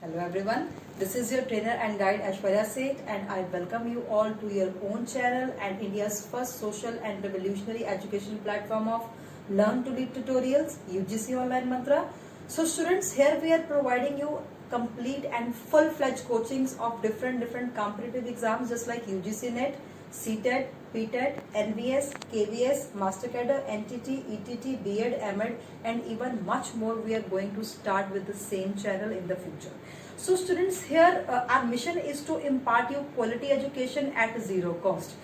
Hello everyone, this is your trainer and guide Aishwarya Seth and I welcome you all to your own channel and India's first social and revolutionary education platform of Learn to Lead Tutorials, UGC Online Mantra. So students, here we are providing you complete and full-fledged coachings of different competitive exams just like UGC NET, CTET, PTET, NVS, KVS, Master Cadre, NTT, ETT, B.Ed, M.Ed and even much more we are going to start with the same channel in the future. So students, here our mission is to impart you quality education at zero cost.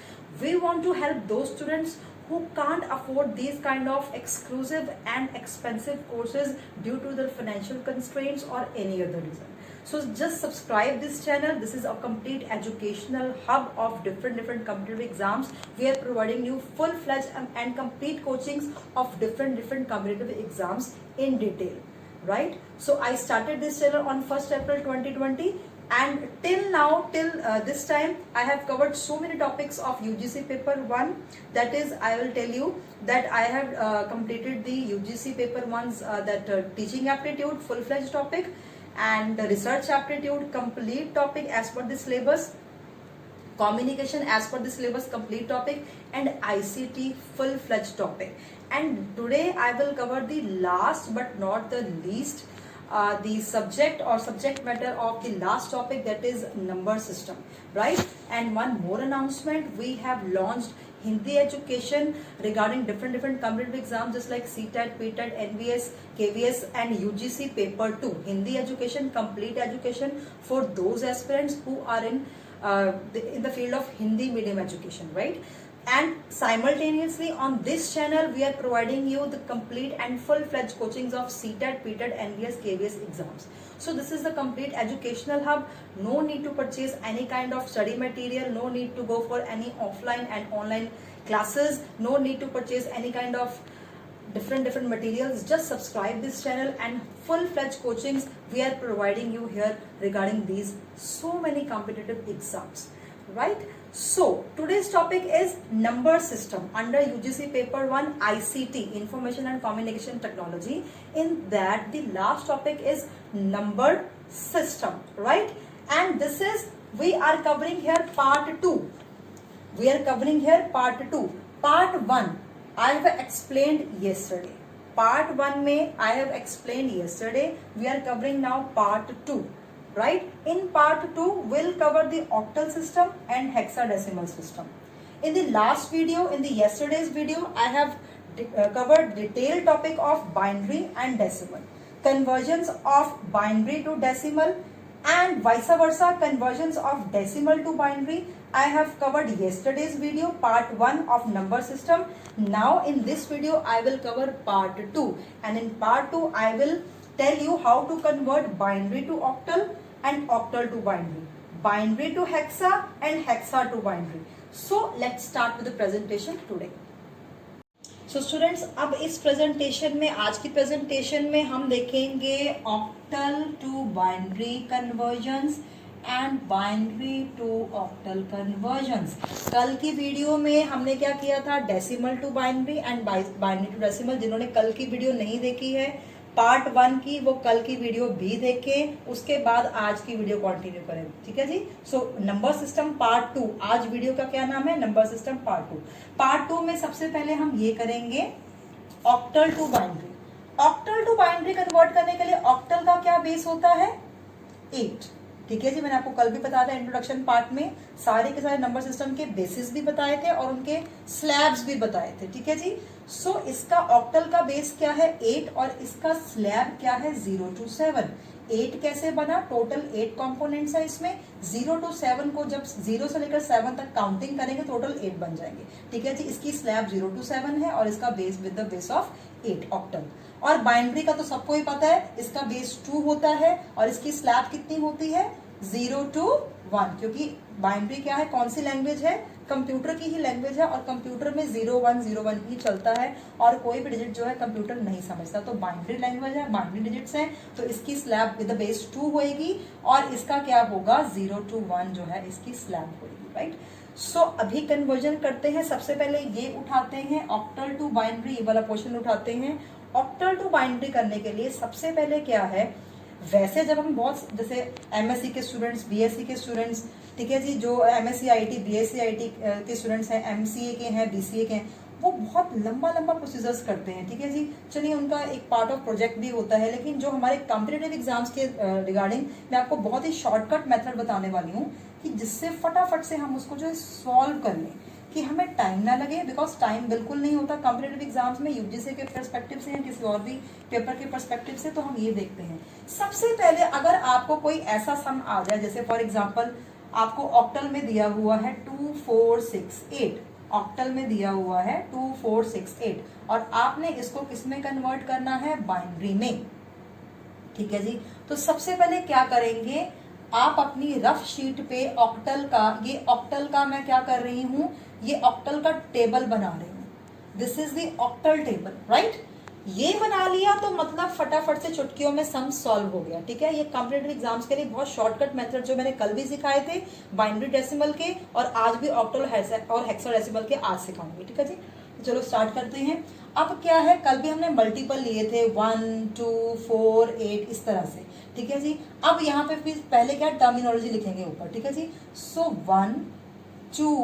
We want to help those students who can't afford these kind of exclusive and expensive courses due to their financial constraints or any other reason. So just subscribe this channel. This is a complete educational hub of different competitive exams. We are providing you full-fledged and complete coachings of different competitive exams in detail, right? So I started this channel on 1st April 2020 and till now, this time I have covered so many topics of UGC paper 1. That is, I will tell you that I have completed the UGC paper 1's teaching aptitude full-fledged topic and the research aptitude complete topic as per the syllabus, communication as per the syllabus complete topic and ICT full-fledged topic. And today I will cover the last but not the least the subject or subject matter of the last topic, that is number system, right? And one more announcement, we have launched Hindi education regarding different competitive exams just like CTET, PTET, NVS, KVS and UGC paper 2. Hindi education, complete education for those aspirants who are in the field of Hindi medium education, right? And simultaneously on this channel we are providing you the complete and full-fledged coachings of CTET, PTET, NVS, KVS exams. So this is the complete educational hub. No need to purchase any kind of study material, no need to go for any offline and online classes, no need to purchase any kind of different materials. Just subscribe this channel and full-fledged coachings we are providing you here regarding these so many competitive exams, right? So today's topic is number system under UGC paper 1 ICT, information and communication technology. In that the last topic is number system, right? And this is, we are covering here part 2. We are covering here part 2. Part 1 I have explained yesterday. Part 1 mein I have explained yesterday. We are covering now part 2. Right? In part 2, we'll cover the octal system and hexadecimal system. In the last video, in the yesterday's video, I have covered detailed topic of binary and decimal, conversions of binary to decimal and vice versa, conversions of decimal to binary. I have covered yesterday's video, part 1 of number system. Now in this video, I will cover part 2 and in part 2, I will tell you how to convert binary to octal and octal to binary to hexa and hexa to binary. So let's start with the presentation today. So students, अब इस presentation में, आज की presentation में हम देखेंगे octal to binary conversions and binary to octal conversions. कल की वीडियो में हमने क्या किया था, decimal to binary and binary to decimal. जिन्होंने कल की वीडियो नहीं देखी है पार्ट 1 की, वो कल की वीडियो भी देखें, उसके बाद आज की वीडियो कंटिन्यू करें, ठीक है जी. सो नंबर सिस्टम पार्ट 2, आज वीडियो का क्या नाम है, नंबर सिस्टम पार्ट 2. पार्ट 2 में सबसे पहले हम ये करेंगे octal to binary. Octal to binary convert करने के लिए ऑक्टल का क्या बेस होता है, 8. ठीक है जी, मैंने आपको कल भी बताया था इंट्रोडक्शन पार्ट में, सारे के सारे नंबर सिस्टम के बेसिस भी बताए थे और उनके स्लैब्स भी बताए थे, ठीक है जी. सो इसका ऑक्टल का बेस क्या है, 8 और इसका स्लैब क्या है, 0 to 7. 8 कैसे बना, टोटल 8 कंपोनेंट्स है इसमें. 0 to 7 को जब 0 से लेकर 7 तक काउंटिंग करेंगे टोटल 8 बन जाएंगे, ठीक है जी. इसकी स्लैब 0 to 7 है और इसका base with the base of 8 octal. और बाइनरी का तो सबको ही पता है, इसका बेस 2 होता है और इसकी स्लैब कितनी होती है, 0 to 1. क्योंकि बाइनरी क्या है, कौन सी लैंग्वेज है, कंप्यूटर की ही लैंग्वेज है और कंप्यूटर में 0101 ही चलता है और कोई भी डिजिट जो है कंप्यूटर नहीं समझता. तो बाइनरी लैंग्वेज है, बाइनरी डिजिट्स हैं, तो इसकी स्लैब विद द बेस 2 होएगी और इसका क्या होगा, 0 to 1 जो है इसकी स्लैब होएगी, राइट. सो अभी कन्वर्जन करते हैं. सबसे पहले ये उठाते हैं ऑक्टल टू बाइनरी, ये वाला पोर्शन उठाते हैं. ऑक्टल टू बाइनरी करने के लिए सबसे पहले क्या है, वैसे जब हम बहुत जैसे एमएससी के स्टूडेंट्स, बीएससी के स्टूडेंट्स, ठीक है जी, जो एमएससी आईटी, बीएससी आईटी के स्टूडेंट्स हैं, एमसीए के हैं, बीसीए के हैं, वो बहुत लंबा लंबा प्रोसीजर्स करते हैं, ठीक है जी। चलिए उनका एक पार्ट ऑफ प्रोजेक्ट भी होता है, लेकिन जो हमारे कॉम्पिटिटिव एग्जाम्स के रिगार्डिंग मैं आपको बहुत ही शॉर्टकट मेथड बताने वाली हूँ कि जिससे फटाफट से हम उसको जो है सॉल्व कर लें, कि हमें टाइम ना लगे, बिकॉज टाइम बिल्कुल नहीं होता कॉम्पिटिटिव एग्जाम्स में, यूजीसी के पर्सपेक्टिव से या किसी और भी पेपर के पर्सपेक्टिव से। तो हम ये देखते हैं, सबसे पहले अगर आपको कोई ऐसा सम आ जाए, जैसे फॉर एग्जाम्पल आपको ऑक्टल में दिया हुआ है 2468, ऑक्टल में दिया हुआ है 2468, और आपने इसको किस में कन्वर्ट करना है, बाइनरी में, ठीक है जी। तो सबसे पहले क्या करेंगे, आप अपनी रफ शीट पे ऑक्टल का, ये ऑक्टल का मैं क्या कर रही हूं, ये ऑक्टल का टेबल बना रही हूं, this is the octal table, right. ये बना लिया तो मतलब फटाफट से चुटकियों में सम सॉल्व हो गया, ठीक है। ये कॉम्पिटिटिव एग्जाम्स के लिए बहुत शॉर्टकट मेथड जो मैंने कल भी सिखाए थे बाइनरी डेसिमल के, और आज भी ऑक्टल और हेक्साडेसिमल के आज सिखाऊंगी, ठीक है जी। चलो स्टार्ट करते हैं। अब क्या है, कल भी हमने मल्टीपल लिए थे 1 2 4 8 इस तरह से, ठीक है जी। अब यहाँ पे फिर पहले क्या टर्मिनोलॉजी लिखेंगे ऊपर, ठीक है जी। सो 1 2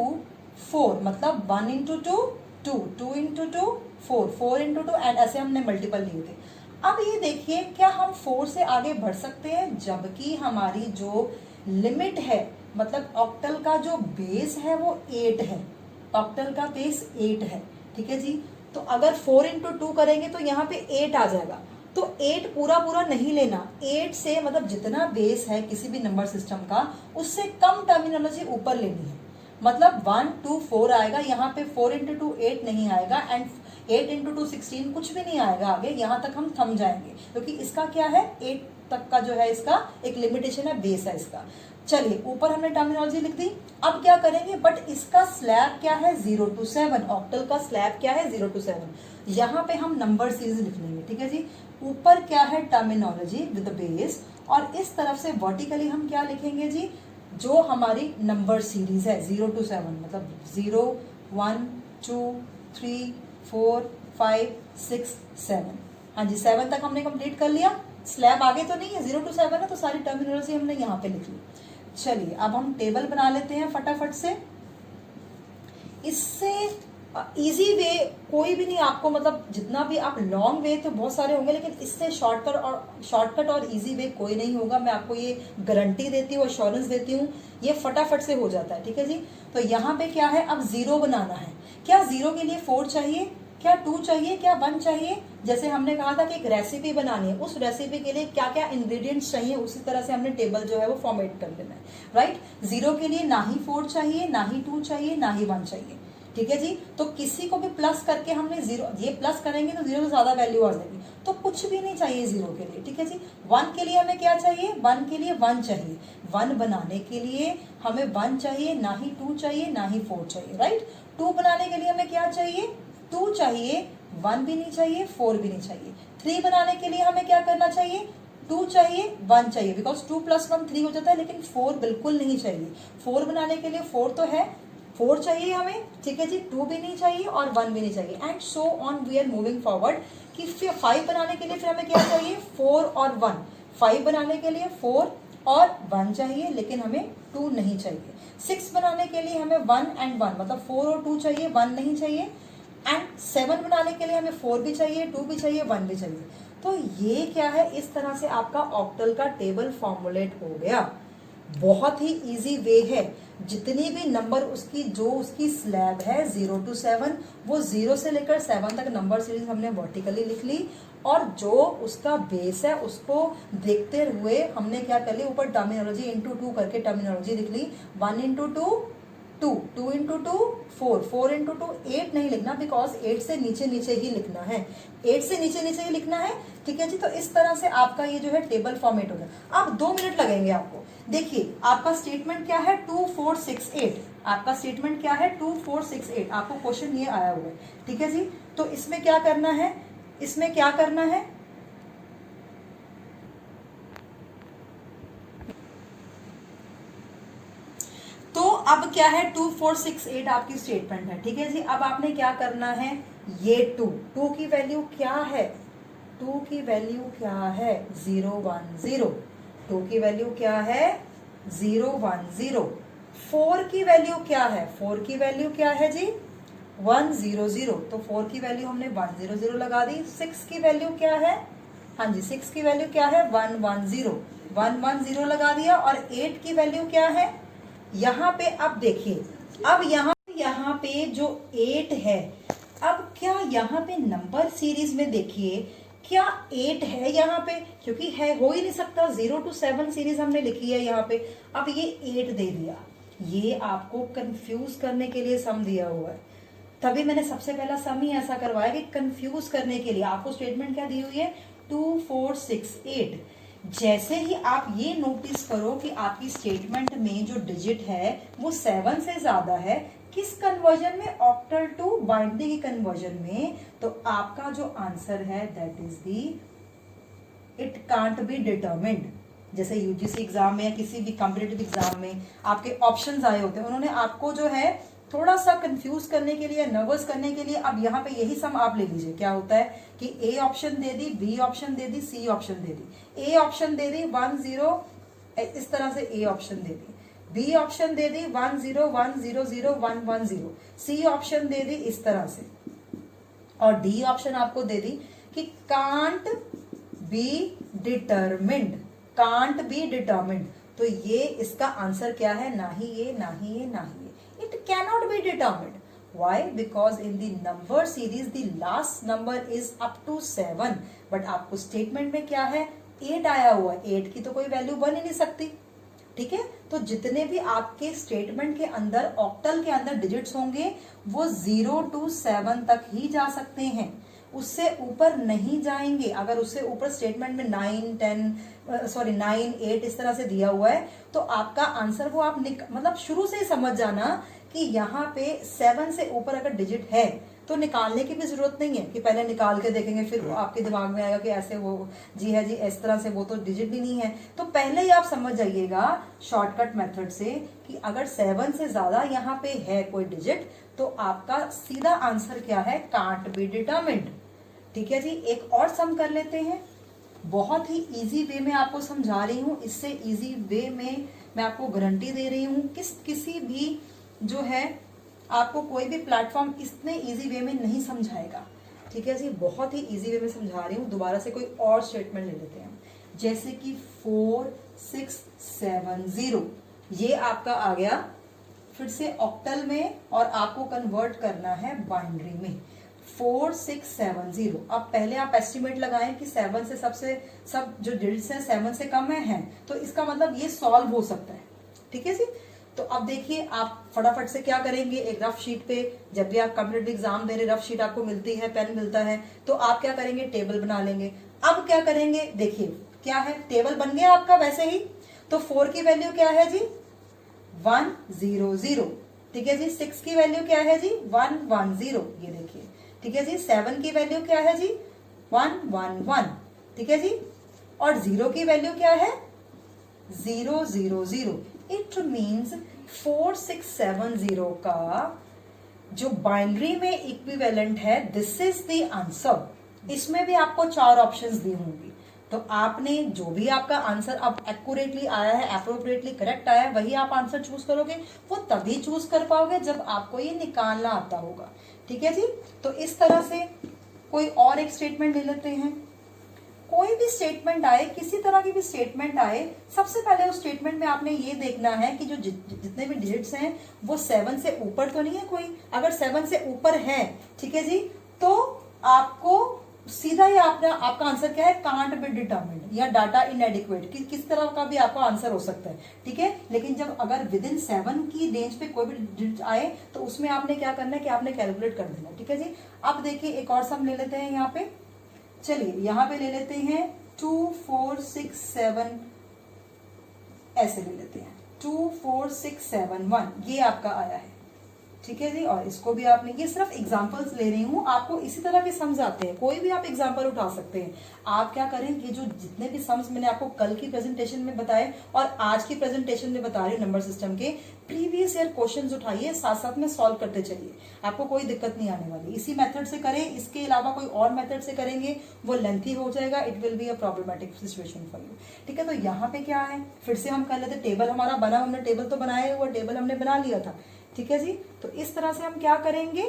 4 मतलब 1 इंटू 2 2 2 इंटू 2 4 4 इंटू 2, एंड ऐसे हमने मल्टीपल लिए थे। अब ये देखिए, क्या हम 4 से आगे बढ़ सकते हैं, जबकि हमारी जो लिमिट है, मतलब ऑक्टल का जो बेस है वो 8 है, ऑक्टल का बेस 8 है, ठीक है जी। तो अगर 4 इंटू 2 करेंगे तो यहाँ पे 8 आ जाएगा। तो 8 पूरा पूरा नहीं लेना, 8 से मतलब जितना बेस है किसी भी नंबर सिस्टम का, उससे कम टर्मिनोलॉजी ऊपर लेनी है। मतलब 1 2 4 आएगा, यहाँ पे 4 इंटू 2 8 नहीं आएगा, एंड 8 इंटू 2 16 कुछ भी नहीं आएगा आगे, यहाँ तक हम थम जाएंगे, क्योंकि इसका क्या है 8 तक का जो है इसका एक लिमिटेशन है, बेस है इसका। चलिए ऊपर हमने टर्मिनोलॉजी लिख दी। अब क्या करेंगे, बट इसका स्लैब क्या है 0 to 7, ऑक्टल का स्लैब क्या है 0 to 7, यहाँ पे हम नंबर सीरीज लिख लेंगे, ठीक है जी। ऊपर क्या है टर्मिनोलॉजी विद बेस, और इस तरफ से वर्टिकली हम क्या लिखेंगे जी, जो हमारी नंबर सीरीज है 0 to 7, मतलब 0 1 2 3 4 5 6 7, हाँ जी 7 तक हमने कंप्लीट कर लिया। स्लैब आगे तो नहीं है, 0 to 7 है, तो सारी टर्मिनोलॉजी हमने यहाँ पे लिख ली। चलिए अब हम टेबल बना लेते हैं फटाफट से। इससे इजी वे कोई भी नहीं आपको, मतलब जितना भी आप लॉन्ग वे तो बहुत सारे होंगे, लेकिन इससे शॉर्टकट और इजी वे कोई नहीं होगा, मैं आपको ये गारंटी देती हूँ, अश्योरेंस देती हूँ, ये फटाफट से हो जाता है, ठीक है जी। तो यहाँ पे क्या है, अब 0 बनाना है। क्या 0 के लिए 4 चाहिए, क्या 2 चाहिए, क्या 1 चाहिए? जैसे हमने कहा था कि एक रेसिपी बनानी है, उस रेसिपी के लिए क्या क्या इंग्रेडिएंट्स चाहिए, उसी तरह से हमने टेबल जो है वो फॉर्मेट कर लेना है, राइट। 0 के लिए ना ही 4 चाहिए, ना ही 2 चाहिए, ना ही 1 चाहिए, ठीक है जी। तो किसी को भी प्लस करके हमने 0, ये प्लस करेंगे तो 0 से ज्यादा वैल्यू आ जाएगी, तो कुछ भी नहीं चाहिए 0 के लिए, ठीक है जी। 1 के लिए हमें क्या चाहिए, 1 के लिए 1 चाहिए, 1 बनाने के लिए हमें 1 चाहिए, ना ही 2 चाहिए, ना ही 4 चाहिए, राइट। 2 बनाने के लिए हमें क्या चाहिए, 2 चाहिए, 1 भी नहीं चाहिए, 4 भी नहीं चाहिए। 3 बनाने के लिए हमें क्या करना चाहिए, 2 चाहिए, 1 चाहिए, बिकॉज 2 + 1 3 हो जाता है, लेकिन 4 बिल्कुल नहीं चाहिए। 4 बनाने के लिए 4 तो है, 4 चाहिए हमें, ठीक है जी, 2 भी नहीं चाहिए और 1 भी नहीं चाहिए, and so on we are moving forward. कि फिर 5 बनाने के लिए फिर हमें क्या चाहिए, 4 और 1। 5 बनाने के लिए 4 और 1 चाहिए, लेकिन हमें 2 नहीं चाहिए। 6 बनाने के लिए हमें 1 and 1, मतलब 4 और 2 चाहिए, 1 नहीं चाहिए। एंड 7 बनाने के लिए हमें 4 भी चाहिए, 2 भी चाहिए, 1 भी चाहिए। तो ये क्या है, इस तरह से आपका ऑक्टल का टेबल फॉर्मुलेट हो गया। बहुत ही इजी वे है, जितनी भी नंबर उसकी जो उसकी स्लैब है 0 to 7, वो 0 से लेकर 7 तक नंबर सीरीज हमने वर्टिकली लिख ली, और जो उसका बेस है उसको देखते हुए हमने क्या कर लिया, ऊपर टर्मिनोलॉजी इंटू 2 करके टर्मिनोलॉजी लिख ली। 1 इंटू 2 2, 2 इंटू 2 4, 4 इंटू 2 8 नहीं लिखना, बिकॉज 8 से नीचे नीचे ही लिखना है, 8 से नीचे नीचे ही लिखना है, ठीक है जी। तो इस तरह से आपका ये जो है टेबल फॉर्मेट हो गया। अब 2 मिनट लगेंगे आपको। देखिए आपका स्टेटमेंट क्या है, 2468, आपका स्टेटमेंट क्या है 2468, आपको क्वेश्चन ये आया हुआ है, ठीक है जी। तो इसमें क्या करना है, इसमें क्या करना है, तो अब क्या है 2468 आपकी स्टेटमेंट है, ठीक है जी। अब आपने क्या करना है, ये 2 की वैल्यू क्या है, 2 की वैल्यू क्या है 0 1 0, 2 की वैल्यू क्या है 0 1 0, 4 की वैल्यू क्या है, 4 की वैल्यू क्या है जी 1 0 0, तो 4 की वैल्यू हमने 1 0 0 लगा दी। 6 की वैल्यू क्या है, हाँ जी 6 की वैल्यू क्या है 1 1 0, 1 1 0 लगा दिया। और 8 की वैल्यू क्या है, यहाँ पे अब देखिए, अब यहाँ पे जो 8 है, अब क्या यहाँ पे नंबर सीरीज में देखिए क्या 8 है यहाँ पे, क्योंकि है हो ही नहीं सकता, 0 to 7 सीरीज हमने लिखी है यहाँ पे। अब ये 8 दे दिया, ये आपको कंफ्यूज करने के लिए सम दिया हुआ है, तभी मैंने सबसे पहला सम ही ऐसा करवाया कि कंफ्यूज करने के लिए। आपको स्टेटमेंट क्या दी हुई है 2 4 6 8। जैसे ही आप ये नोटिस करो कि आपकी स्टेटमेंट में जो डिजिट है वो 7 से ज्यादा है, किस कन्वर्जन में, ऑक्टल टू बाइनरी की कन्वर्जन में, तो आपका जो आंसर है that is the it can't be determined. जैसे यूजीसी एग्जाम में या किसी भी कॉम्पिटिटिव एग्जाम में आपके ऑप्शंस आए होते हैं, उन्होंने आपको जो है थोड़ा सा कंफ्यूज करने के लिए, नर्वस करने के लिए, अब यहाँ पे यही सम आप ले लीजिए। क्या होता है कि ए ऑप्शन दे दी, बी ऑप्शन दे दी, सी ऑप्शन दे दी। ए ऑप्शन दे दी 1 0, इस तरह से ए ऑप्शन दे दी। बी ऑप्शन दे दी 1 0 1 0 0 1 1 0। सी ऑप्शन दे दी इस तरह से, और डी ऑप्शन आपको दे दी कि can't be determined, can't be determined. तो ये इसका आंसर क्या है, ना ही ये ना ही ये ना ही ये, it cannot be determined. Why? Because in the number series the last number is up to 7, but आपको स्टेटमेंट में क्या है 8 आया हुआ है, 8 की तो कोई वैल्यू बन ही नहीं सकती। ठीक है, तो जितने भी आपके स्टेटमेंट के अंदर ऑक्टल के अंदर डिजिट्स होंगे वो 0 to 7 तक ही जा सकते हैं, उससे ऊपर नहीं जाएंगे। अगर उससे ऊपर स्टेटमेंट में 9 8 इस तरह से दिया हुआ है तो आपका आंसर वो आप मतलब शुरू से ही समझ जाना कि यहाँ पे 7 से ऊपर अगर डिजिट है तो निकालने की भी जरूरत नहीं है कि पहले निकाल के देखेंगे फिर वो आपके दिमाग में आएगा कि ऐसे वो जी है जी इस तरह से, वो तो डिजिट भी नहीं है। तो पहले ही आप समझ जाइएगा शॉर्टकट मेथड से कि अगर 7 से ज्यादा यहाँ पे है कोई डिजिट तो आपका सीधा आंसर क्या है, कांट बी डिटर्मिन्ड। ठीक है जी, एक और सम कर लेते हैं। बहुत ही इजी वे में आपको समझा रही हूँ, इससे इजी वे में मैं आपको गारंटी दे रही हूँ किसी भी जो है आपको कोई भी प्लेटफॉर्म इतने इजी वे में नहीं समझाएगा। ठीक है जी, बहुत ही इजी वे में समझा रही हूँ। दोबारा से कोई और स्टेटमेंट ले लेते हैं, जैसे कि 4 6 7 0, ये आपका आ गया फिर से ऑक्टल में और आपको कन्वर्ट करना है बाइनरी में। 4 6 7 0। अब पहले आप एस्टिमेट लगाएं कि 7 से सब जो डिजिट्स हैं 7 से कम हैं, तो इसका मतलब ये सॉल्व हो सकता है। ठीक है जी, तो अब देखिए आप फटाफट से क्या करेंगे, एक रफ शीट पे, जब भी आप कॉम्पिटिटिव एग्जाम दे रहे रफ शीट आपको मिलती है, पेन मिलता है, तो आप क्या करेंगे टेबल बना लेंगे। अब क्या करेंगे देखिए क्या है, टेबल बन गया आपका वैसे ही। तो 4 की वैल्यू क्या है जी 1 0 0। ठीक है जी, 6 की वैल्यू क्या है जी 1 1 0, ये देखिए। ठीक है जी, 7 की वैल्यू क्या है जी 1 1 1। ठीक है जी, और 0 की वैल्यू क्या है 0 0 0। इट मीन्स 4 6 7 0 का जो बाइनरी में इक्विवेलेंट है, दिस इज द आंसर। इसमें भी आपको 4 ऑप्शंस दी होंगी, तो आपने जो भी आपका आंसर अब एक्यूरेटली आया है, अप्रोप्रिएटली करेक्ट आया है, वही आप आंसर चूज करोगे। वो तभी चूज कर पाओगे जब आपको ये निकालना आता होगा। ठीक है जी, तो इस तरह से कोई और एक स्टेटमेंट ले लेते हैं। कोई भी स्टेटमेंट आए, किसी तरह की भी स्टेटमेंट आए, सबसे पहले उस स्टेटमेंट में आपने ये देखना है कि जो जितने भी डिजिट्स हैं वो 7 से ऊपर तो नहीं है कोई। अगर 7 से ऊपर है, ठीक है जी, तो आपको सीधा ही आपका आंसर क्या है, कांट बी डिटर्मिन्ड या डाटा इनएडिक्वेट, किस तरह का भी आपका आंसर हो सकता है। ठीक है, लेकिन जब अगर विद इन 7 की रेंज पे कोई भी डिजिट आए तो उसमें आपने क्या करना है कि आपने कैलकुलेट कर देना। ठीक है जी, अब देखिए एक और सम ले लेते हैं यहाँ पे। चलिए यहाँ पे ले लेते हैं 2 4 6 7, ऐसे ले लेते हैं 2 4 6 7 1, ये आपका आया है। ठीक है जी। और इसको भी आपने, ये सिर्फ एग्जांपल्स ले रही हूँ, आपको इसी तरह के सम्स आते हैं, कोई भी आप एग्जांपल उठा सकते हैं। आप क्या करें, ये जो जितने भी सम्स मैंने आपको कल की प्रेजेंटेशन में बताए और आज की प्रेजेंटेशन में बता रही हूँ नंबर सिस्टम के, प्रीवियस ईयर क्वेश्चंस उठाइए, साथ साथ में सॉल्व करते चलिए, आपको कोई दिक्कत नहीं आने वाली। इसी मेथड से करें, इसके अलावा कोई और मेथड से करेंगे वो लेंथी हो जाएगा, it will be a problematic situation for you. ठीक है, तो यहाँ पे क्या है, फिर से हम कर लेते, टेबल हमारा बना, हमने टेबल तो बनाया हुआ, टेबल हमने बना लिया था। ठीक है जी, तो इस तरह से हम क्या करेंगे,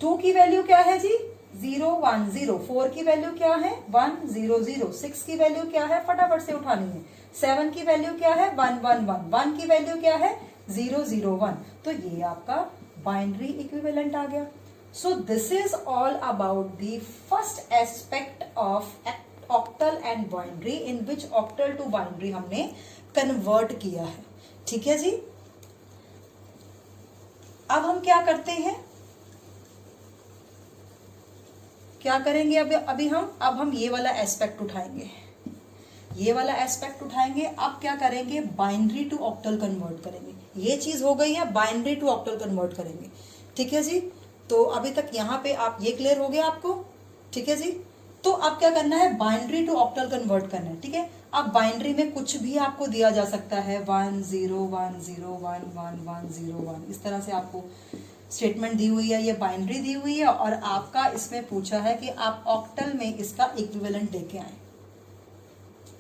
2 की वैल्यू क्या है जी, 0 1 0, 4 की वैल्यू क्या है 1 0 0, 6 की वैल्यू क्या है, फटाफट से उठानी है, 7 की वैल्यू क्या है 1 1 1, 1 की वैल्यू क्या है 0 0 1। तो ये आपका बाइनरी इक्विवेलेंट आ गया। So this is all about the first aspect of octal and binary, in which octal to binary हमने कन्वर्ट किया है। ठीक है जी, अब हम क्या करते हैं, क्या करेंगे, अभी हम ये वाला एस्पेक्ट उठाएंगे, ये वाला एस्पेक्ट उठाएंगे। अब क्या करेंगे, बाइनरी टू ऑक्टल कन्वर्ट करेंगे। ये चीज हो गई है, बाइनरी टू ऑक्टल कन्वर्ट करेंगे। ठीक है जी, तो अभी तक यहाँ पे आप ये क्लियर हो गया आपको। ठीक है जी, तो अब क्या करना है, बाइनरी टू ऑक्टल कन्वर्ट करना है। ठीक है, अब बाइनरी में कुछ भी आपको दिया जा सकता है, 1 0 1 0 1 1 1 0 1, इस तरह से आपको स्टेटमेंट दी हुई है, ये बाइनरी दी हुई है और आपका इसमें पूछा है कि आप ऑक्टल में इसका इक्विवेलेंट लेके आए,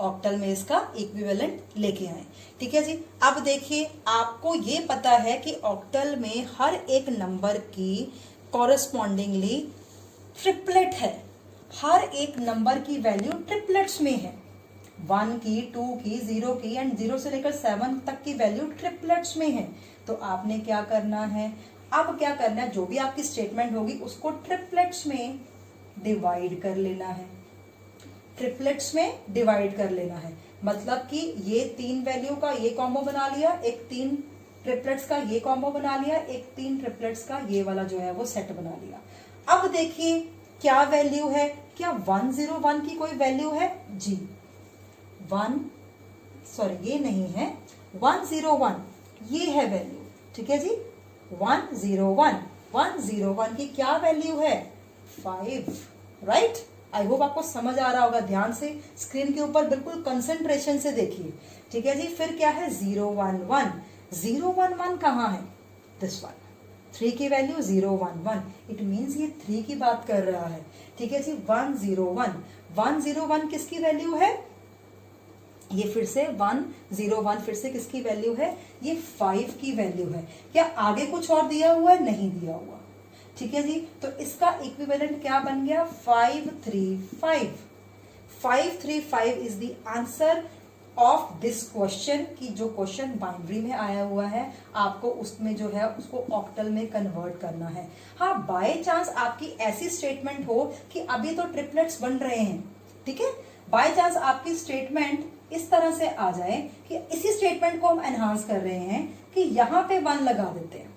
ऑक्टल में इसका इक्विवेलेंट लेके आए। ठीक है जी, अब देखिए आपको ये पता है कि ऑक्टल में हर एक नंबर की कॉरेस्पॉन्डिंगली ट्रिपलेट है, हर एक नंबर की वैल्यू ट्रिपलेट्स में है, 1 की 2 की 0 की एंड 0 से लेकर 7 तक की वैल्यू ट्रिपलेट्स में है। तो आपने क्या करना है, अब क्या करना है, जो भी आपकी स्टेटमेंट होगी उसको ट्रिपलेट्स में डिवाइड कर लेना है, ट्रिपलेट्स में डिवाइड कर लेना है। मतलब कि ये 3 वैल्यू का ये कॉम्बो बना लिया, एक 3 ट्रिपलेट्स का ये कॉम्बो बना लिया, एक 3 ट्रिपलेट्स का ये वाला जो है वो सेट बना लिया। अब देखिए क्या वैल्यू है, क्या 1 0 1 की कोई वैल्यू है जी, 1 सॉरी ये नहीं है, 1 0 1 ये है वैल्यू। ठीक है जी, 1 0 1 1 0 1 की क्या वैल्यू है 5, राइट। आई होप आपको समझ आ रहा होगा, ध्यान से स्क्रीन के ऊपर बिल्कुल कंसंट्रेशन से देखिए। ठीक है जी, फिर क्या है 0 1 1, 0 1 1 कहाँ है, दिस वन, 3 की वैल्यू 0 1 1, इट मीन्स ये 3 की बात कर रहा है। ठीक है जी, 1 0 1 1 0 1 किसकी वैल्यू है, ये फिर से 1 0 1 फिर से किसकी वैल्यू है, ये 5 की वैल्यू है। क्या आगे कुछ और दिया हुआ है, नहीं दिया हुआ। ठीक है जी, तो इसका इक्विवेलेंट क्या बन गया 5 3 5, 5 3 5 is the answer of this question, की जो क्वेश्चन बाइनरी में आया हुआ है आपको उसमें जो है उसको ऑक्टल में कन्वर्ट करना है। हाँ, बाय चांस आपकी ऐसी स्टेटमेंट हो कि अभी तो ट्रिपलेट्स बन रहे हैं, ठीक है, बाय चांस आपकी स्टेटमेंट इस तरह से आ जाए कि इसी स्टेटमेंट को हम एनहांस कर रहे हैं कि यहाँ पे 1 लगा देते हैं,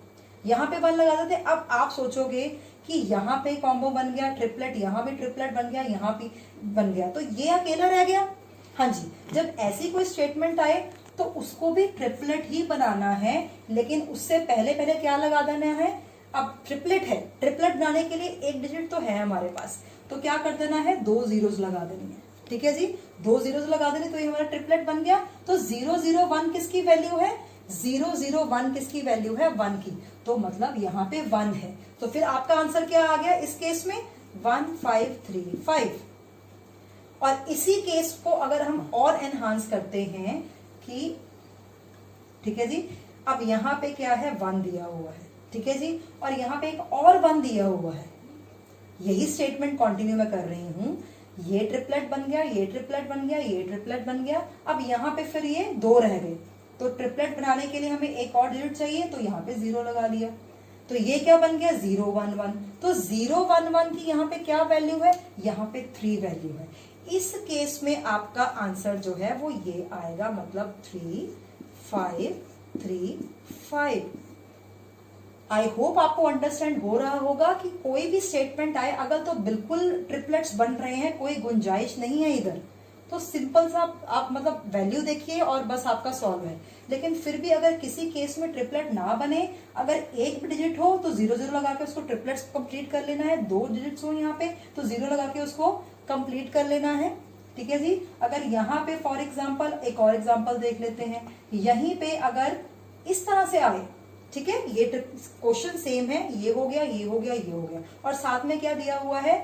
यहाँ पे 1 लगा देते हैं। अब आप सोचोगे कि यहाँ पे कॉम्बो बन गया ट्रिपलेट, यहाँ भी ट्रिपलेट बन गया, यहाँ भी बन गया, तो ये अकेला रह गया। हाँ जी, जब ऐसी कोई स्टेटमेंट आए तो उसको भी ट्रिपलेट ही बनाना है, लेकिन उससे पहले पहले क्या लगा देना है, अब ट्रिपलेट है, ट्रिपलेट बनाने के लिए एक डिजिट तो है हमारे पास, तो क्या कर देना है 2 जीरोस लगा देनी है। ठीक है जी, 2 जीरोस लगा देने तो ये हमारा ट्रिपलेट बन गया। तो 0 0 1 किसकी वैल्यू है, 0 0 1 किसकी वैल्यू है 1 की, तो मतलब यहाँ पे 1 है। तो फिर आपका आंसर क्या आ गया इस केस में 1 5 3 5। और इसी केस को अगर हम और एनहांस करते हैं कि, ठीक है जी, अब यहाँ पे क्या है 1 दिया हुआ है, ठीक है जी, और यहाँ पे एक और 1 दिया हुआ है, यही स्टेटमेंट कंटिन्यू मैं कर रही हूं, ये ट्रिपलेट बन गया, ये ट्रिपलेट बन गया, ये ट्रिपलेट बन गया। अब यहाँ पे फिर ये 2 रह गए, तो ट्रिपलेट बनाने के लिए हमें एक और डिजिट चाहिए, तो यहाँ पे 0 लगा लिया, तो ये क्या बन गया 0 1 1। तो 0 1 1 की यहाँ पे क्या वैल्यू है, यहाँ पे 3 वैल्यू है। इस केस में आपका आंसर जो है वो ये आएगा, मतलब 3 5 3 5। आई होप आपको अंडरस्टैंड हो रहा होगा कि कोई भी स्टेटमेंट आए अगर तो बिल्कुल ट्रिपलेट्स बन रहे हैं, कोई गुंजाइश नहीं है इधर, तो सिंपल सा आप मतलब वैल्यू देखिए और बस आपका सॉल्व है। लेकिन फिर भी अगर किसी केस में ट्रिपलेट ना बने, अगर एक भी डिजिट हो तो 0 0 लगा के उसको ट्रिपलेट्स कंप्लीट कर लेना है। 2 डिजिट्स हो यहाँ पे तो 0 लगा के उसको कंप्लीट कर लेना है। ठीक है जी। अगर यहाँ पे फॉर एग्जाम्पल एक और एग्जाम्पल देख लेते हैं, यहीं पे अगर इस तरह से आए, ठीक है, ये क्वेश्चन सेम है, ये हो गया, ये हो गया, ये हो गया, और साथ में क्या दिया हुआ है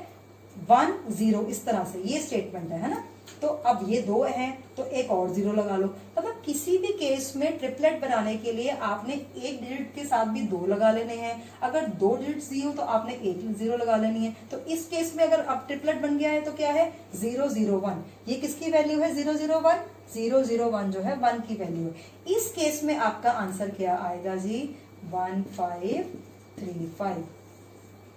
1 0, इस तरह से ये स्टेटमेंट है ना। तो अब ये 2 हैं तो एक और 0 लगा लो। मतलब किसी भी केस में ट्रिपलेट बनाने के लिए आपने एक डिजिट के साथ भी 2 लगा लेने हैं। अगर 2 डिजिट्स दी हो तो आपने एक 0 लगा लेनी है। तो इस केस में अगर अब ट्रिपलेट बन गया है तो क्या है 0 0 1, ये किसकी वैल्यू है 0 0 1, 0 0 1 जो है 1 की वैल्यू है। इस केस में आपका आंसर क्या आएगा जी 1 5 3 5।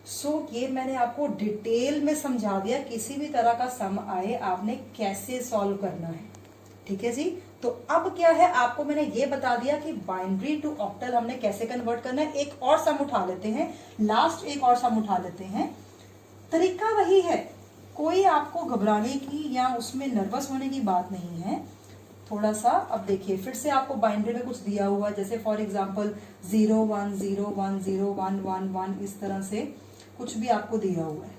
सो ये मैंने आपको डिटेल में समझा दिया, किसी भी तरह का सम आए आपने कैसे सॉल्व करना है। ठीक है जी। तो अब क्या है, आपको मैंने ये बता दिया कि बाइनरी टू ऑक्टल हमने कैसे कन्वर्ट करना है। एक और सम उठा लेते हैं, लास्ट एक और सम उठा लेते हैं। तरीका वही है, कोई आपको घबराने की या उसमें नर्वस होने की बात नहीं है। थोड़ा सा अब देखिए, फिर से आपको बाइनरी में कुछ दिया हुआ, जैसे फॉर एग्जांपल 0 1 0 1 0 1 1 1, इस तरह से कुछ भी आपको दिया हुआ है।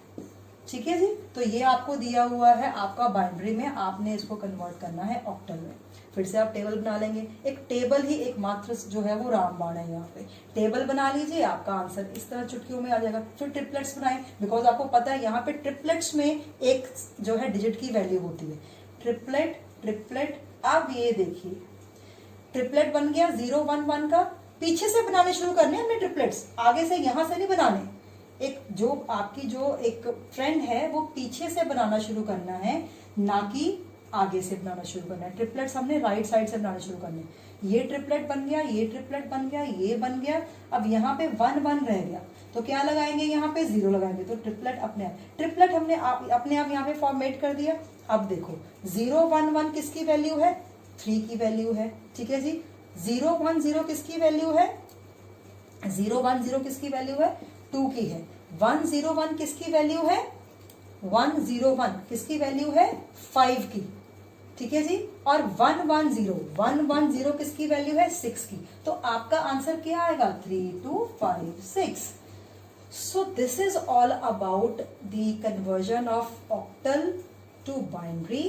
ठीक है जी। तो ये आपको दिया हुआ है आपका बाइनरी में, आपने इसको कन्वर्ट करना है ऑक्टल में। फिर से आप टेबल बना लेंगे। एक टेबल ही एकमात्र जो है वो रामबाण है। यहाँ पे टेबल बना लीजिए, आपका आंसर इस तरह चुटकियों में आ जाएगा। फिर ट्रिपलेट्स बनाएं, बिकॉज आपको पता है यहाँ पे ट्रिपलेट्स में एक जो है डिजिट की वैल्यू होती है। ट्रिपलेट ट्रिपलेट, अब ये देखिए ट्रिपलेट बन गया 0 1 1 का। पीछे से बनाने शुरू करने हमने ट्रिपलेट्स, आगे से यहां से नहीं बनाने। एक जो आपकी जो एक फ्रेंड है वो पीछे से बनाना शुरू करना है, ना कि आगे से बनाना शुरू करना है। ट्रिपलेट्स हमने राइट साइड से बनाना शुरू करना है। ये ट्रिपलेट बन गया, ये ट्रिपलेट बन गया, ये बन गया। अब यहाँ पे 1 1 रह गया तो क्या लगाएंगे, यहाँ पे 0 लगाएंगे। तो ट्रिपलेट अपने आप, ट्रिपलेट हमने अपने आप यहाँ पे फॉर्मेट कर दिया। अब देखो 0 1 1 किसकी वैल्यू है 3 की वैल्यू है। ठीक है जी। 0 1 0 किसकी वैल्यू है 0 1 0 किसकी वैल्यू है 2 की है। 1 0 1 किसकी वैल्यू है 1 0 1 किसकी वैल्यू है 5 की। ठीक है जी। और 1 1 0 1 1 0 किसकी वैल्यू है 6 की। तो आपका आंसर क्या आएगा 3 2 5 6। So this is all about the conversion of octal to binary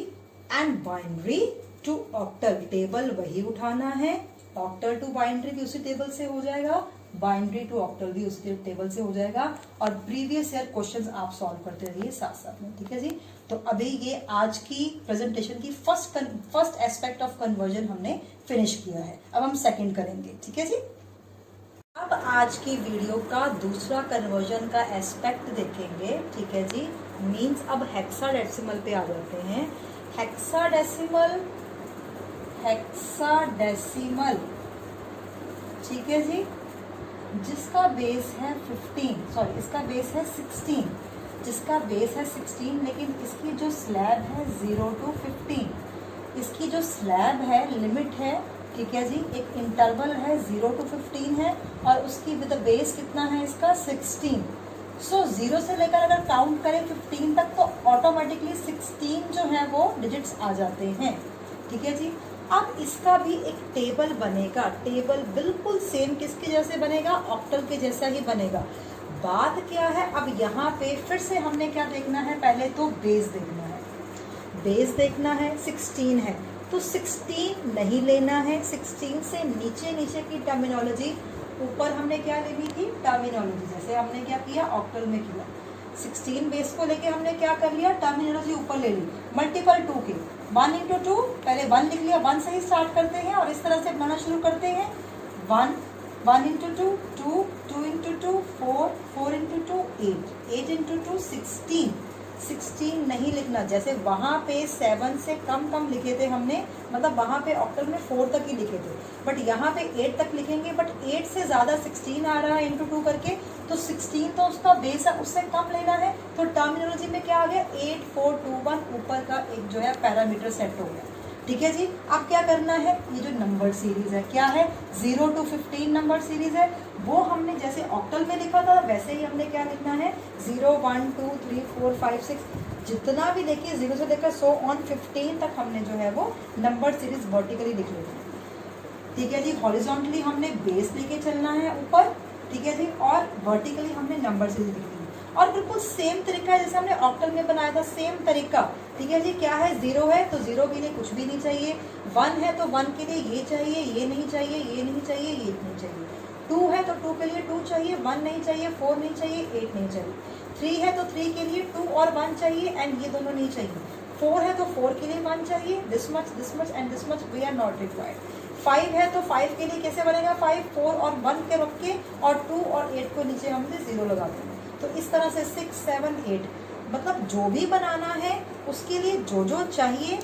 and binary to octal। Table वही उठाना है, octal to binary भी उसी टेबल से हो जाएगा, binary to octal भी उसी टेबल से हो जाएगा। और प्रीवियस ईयर क्वेश्चंस आप सॉल्व करते रहिए साथ साथ में। ठीक है जी। तो अभी ये आज की प्रेजेंटेशन की फर्स्ट एस्पेक्ट ऑफ कन्वर्जन हमने फिनिश किया है। अब हम सेकंड करेंगे। ठीक है जी। अब आज की वीडियो का दूसरा कन्वर्जन का एस्पेक्ट देखेंगे। ठीक है जी। मींस अब हेक्साडेसिमल पे आ जाते हैं। हेक्साडेसिमल, हेक्साडेसिमल, ठीक है जी, जिसका बेस है 15, सॉरी इसका बेस है 16, जिसका बेस है 16, लेकिन इसकी जो स्लैब है 0 to 15, इसकी जो स्लैब है लिमिट है, ठीक है जी, एक इंटरवल है 0 to 15 है, और उसकी विद बेस कितना है इसका 16। सो 0 से लेकर अगर काउंट करें 15 तक तो ऑटोमेटिकली 16 जो है वो डिजिट्स आ जाते हैं। ठीक है जी। अब इसका भी एक टेबल बनेगा। टेबल बिल्कुल सेम किसके जैसे बनेगा, ऑक्टल के जैसा ही बनेगा। बात क्या है, अब यहाँ पे फिर से हमने क्या देखना है, पहले तो बेस देखना है। बेस देखना है 16 है तो 16 नहीं लेना है, 16 से नीचे की टर्मिनोलॉजी, ऊपर हमने क्या लेनी थी टर्मिनोलॉजी, जैसे हमने क्या किया ऑक्टल में किया। 16 बेस को लेके हमने क्या कर लिया, टर्मिनोलॉजी ऊपर ले ली, मल्टीपल 2 के 1 into 2, पहले 1 लिख लिया, 1 से ही स्टार्ट करते हैं और इस तरह से बनाना शुरू करते हैं। 1 1 into 2 2 2 into 2 4 4 into 2 8 8 into 2 16 16 नहीं लिखना, जैसे वहां पे 7 से कम लिखे थे हमने, मतलब वहां पे ऑक्टल में 4 तक ही लिखे थे, बट यहाँ पे 8 तक लिखेंगे। बट 8 से ज्यादा 16 आ रहा है इंटू 2 करके, तो 16 तो उसका बेस है, उससे कम लेना है। तो टर्मिनोलॉजी में क्या आ गया 8 4 2 1, ऊपर का एक जो है पैरामीटर सेट हो गया। ठीक है जी। अब क्या करना है, ये जो नंबर सीरीज है क्या है 0 to 15 नंबर सीरीज है, वो हमने जैसे ऑक्टल में लिखा था वैसे ही हमने क्या लिखना है 0 1 2 3 4 5 6 जितना भी देखिए 0 से लेकर 100 ऑन 15 तक हमने जो है वो नंबर सीरीज वर्टिकली लिख लेना है, ठीक है जी। हॉरिजॉन्टली हमने बेस लेके चलना है ऊपर, ठीक है जी, और वर्टिकली हमने नंबर सीरीज लिखनी है। और बिल्कुल सेम तरीका है जैसे हमने ऑक्टल में बनाया था, सेम तरीका, ठीक है जी। क्या है, 0 है तो 0 के लिए कुछ भी नहीं चाहिए, 1 है तो 1 के लिए ये चाहिए, ये नहीं चाहिए, ये नहीं चाहिए, ये नहीं चाहिए, 2 है तो 2 के लिए 2 चाहिए, 1 नहीं चाहिए, 4 नहीं चाहिए, 8 नहीं चाहिए, 3 है तो 3 के लिए 2 और 1 चाहिए एंड ये दोनों नहीं चाहिए, 4 है तो 4 के लिए 1 चाहिए, this much and this much we are not required. 5 है तो 5 के लिए कैसे बनेगा, 5, 4 और 1 के रख के और 2 और 8 को नीचे हमने 0 लगा देंगे। तो इस तरह से 6, 7, 8 मतलब जो भी बनाना है उसके लिए जो जो चाहिए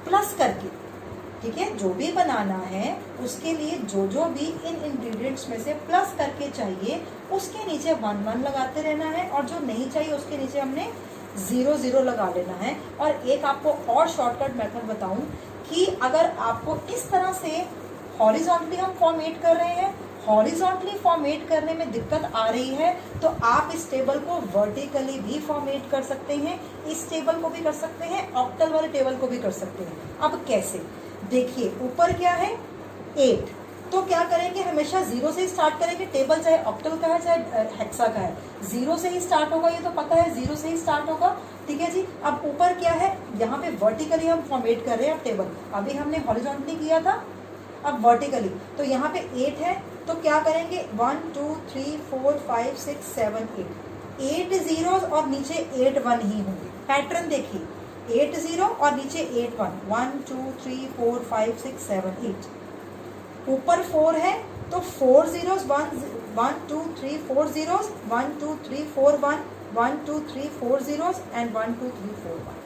प्लस करके, ठीक है, जो भी बनाना है उसके लिए जो जो भी इन इंग्रेडिएंट्स में से प्लस करके चाहिए उसके नीचे 1, 1 लगाते रहना है और जो नहीं चाहिए उसके नीचे हमने 0, 0 लगा लेना है। और एक आपको और शॉर्टकट मेथड बताऊं कि अगर आपको इस तरह से हॉरिजॉन्टली हम फॉर्मेट कर रहे हैं, हॉरिजॉन्टली फॉर्मेट करने में दिक्कत आ रही है तो आप इस टेबल को वर्टिकली भी फॉर्मेट कर सकते हैं, इस टेबल को भी कर सकते हैं, ऑक्टल वाले टेबल को भी कर सकते हैं। अब कैसे, देखिए ऊपर क्या है 8, तो क्या करेंगे, हमेशा 0 से ही स्टार्ट करेंगे, टेबल चाहे ऑक्टल का है चाहे हेक्सा का है, 0 से ही स्टार्ट होगा, ये तो पता है 0 से ही स्टार्ट होगा, ठीक है जी। अब ऊपर क्या है, यहाँ पे वर्टिकली हम फॉर्मेट कर रहे हैं अब टेबल, अभी हमने हॉरिजॉन्टली किया था, अब वर्टिकली, तो यहाँ पे 8 है तो क्या करेंगे 1, 2, 3, 4, 5, 6, 7, 8 zeros और नीचे 8 1 ही होंगे। पैटर्न देखिए 8 0 और नीचे 8 1, 1, 2, 3, 4, 5, 6, 7, 8। ऊपर 4 है तो 4 zeros, 1, 2, 3, 4 zeros, 1, 2, 3, 4, 1, 1, 2, 3, 4 zeros and 1, 2, 3, 4, 1।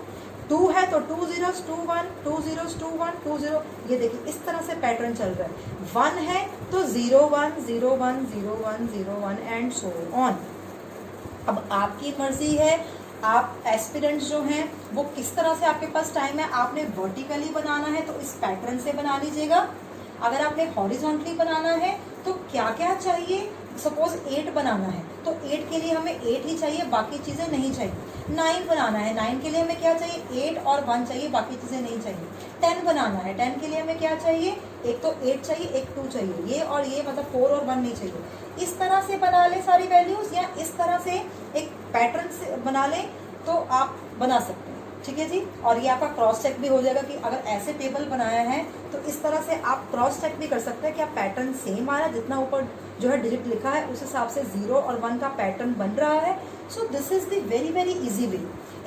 2 है तो 2 zeros, 2 1, 2 zeros, 2 1, 2 0, ये देखिए इस तरह से पैटर्न चल रहा है। 1 है तो 0 1, 0 1, 0 1, 0 1 एंड सो ऑन। अब आपकी मर्जी है, आप एस्पिरेंट्स जो हैं वो किस तरह से, आपके पास टाइम है, आपने वर्टिकली बनाना है तो इस पैटर्न से बना लीजिएगा, अगर आपने हॉरिजॉन्टली बनाना है तो क्या क्या चाहिए, सपोज 8 बनाना है तो 8 के लिए हमें 8 ही चाहिए, बाकी चीज़ें नहीं चाहिए। 9 बनाना है, 9 के लिए हमें क्या चाहिए, 8 और 1 चाहिए, बाकी चीज़ें नहीं चाहिए। 10 बनाना है, 10 के लिए हमें क्या चाहिए, एक तो 8 चाहिए, एक 2 चाहिए, ये और ये, मतलब 4 और 1 नहीं चाहिए। इस तरह से बना ले सारी वैल्यूज़, या इस तरह से एक पैटर्न से बना लें तो आप बना सकते हैं, ठीक है जी। और ये आपका क्रॉस चेक भी हो जाएगा कि अगर ऐसे टेबल बनाया है तो इस तरह से आप क्रॉस चेक भी कर सकते हैं कि आप पैटर्न सेम आ रहा है, जितना ऊपर जो है डिजिट लिखा है उस हिसाब से 0 और 1 का पैटर्न बन रहा है। So this is the very very easy way,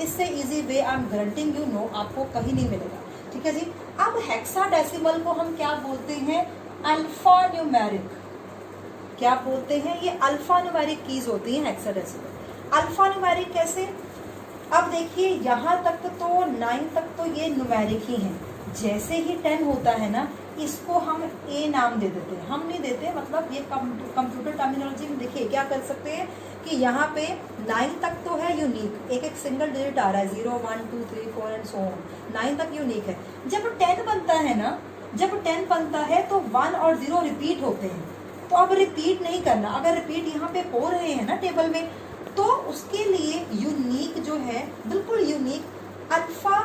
इससे easy way I am guaranteeing you know आपको कहीं नहीं मिलेगा, ठीक है जी। अब हेक्साडेसिमल को हम क्या बोलते हैं, अल्फा न्यूमेरिक, क्या बोलते हैं, ये अल्फा न्यूमेरिक कीज होती हैं हेक्साडेसिमल। अल्फा न्यूमेरिक कैसे, अब देखिए यहाँ तक तो 9 तक तो ये न्यूमेरिक ही हैं, जैसे ही 10 होता है ना इसको हम ए नाम दे देते हैं, हम नहीं देते, मतलब ये कंप्यूटर टर्मिनोलॉजी में देखिए क्या कर सकते हैं कि यहाँ पे 9 तक तो है यूनिक, एक एक सिंगल डिजिट आ रहा है, 0 1 2 3 4 एंड सो ऑन, 9 तक यूनिक है। जब 10 बनता है ना, जब 10 बनता है तो 1 और 0 रिपीट होते हैं, तो अब रिपीट नहीं करना, अगर रिपीट यहाँ पे हो रहे हैं ना टेबल में तो उसके लिए यूनिक जो है, बिल्कुल यूनिक अल्फा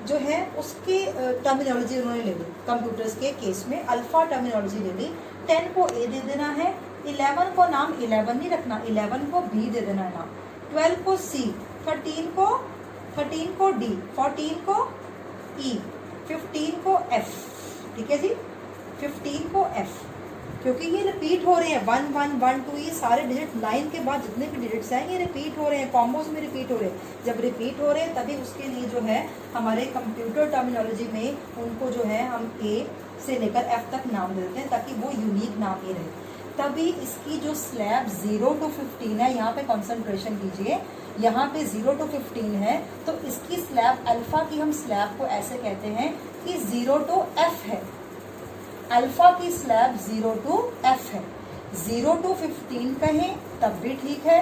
जो है उसके टर्मिनोलॉजी उन्होंने ले ली, कंप्यूटर्स के केस में अल्फा टर्मिनोलॉजी ले ली। 10 को ए दे देना है, 11 को नाम 11 नहीं रखना, 11 को बी दे देना है नाम, 12 को सी, 13 को डी, 14 को ई, 15 को एफ, ठीक है जी, 15 को एफ, क्योंकि ये रिपीट हो रहे हैं 1 1 1 2, ये सारे डिजिट 9 के बाद जितने भी डिजिट्स हैं ये रिपीट हो रहे हैं, कॉम्बोज में रिपीट हो रहे हैं। जब रिपीट हो रहे हैं तभी उसके लिए जो है हमारे कंप्यूटर टर्मिनोलॉजी में उनको जो है हम ए से लेकर एफ तक नाम दे देते हैं ताकि वो यूनिक नाम ही रहे। तभी इसकी जो स्लैब 0 to 15 है, यहाँ पे कंसंट्रेशन कीजिए, यहाँ पे 0 to 15 है तो इसकी स्लैब अल्फा की हम स्लैब को ऐसे कहते हैं कि 0 to f है, अल्फा की स्लैब 0 to f है। 0 to 15 कहें तब भी ठीक है,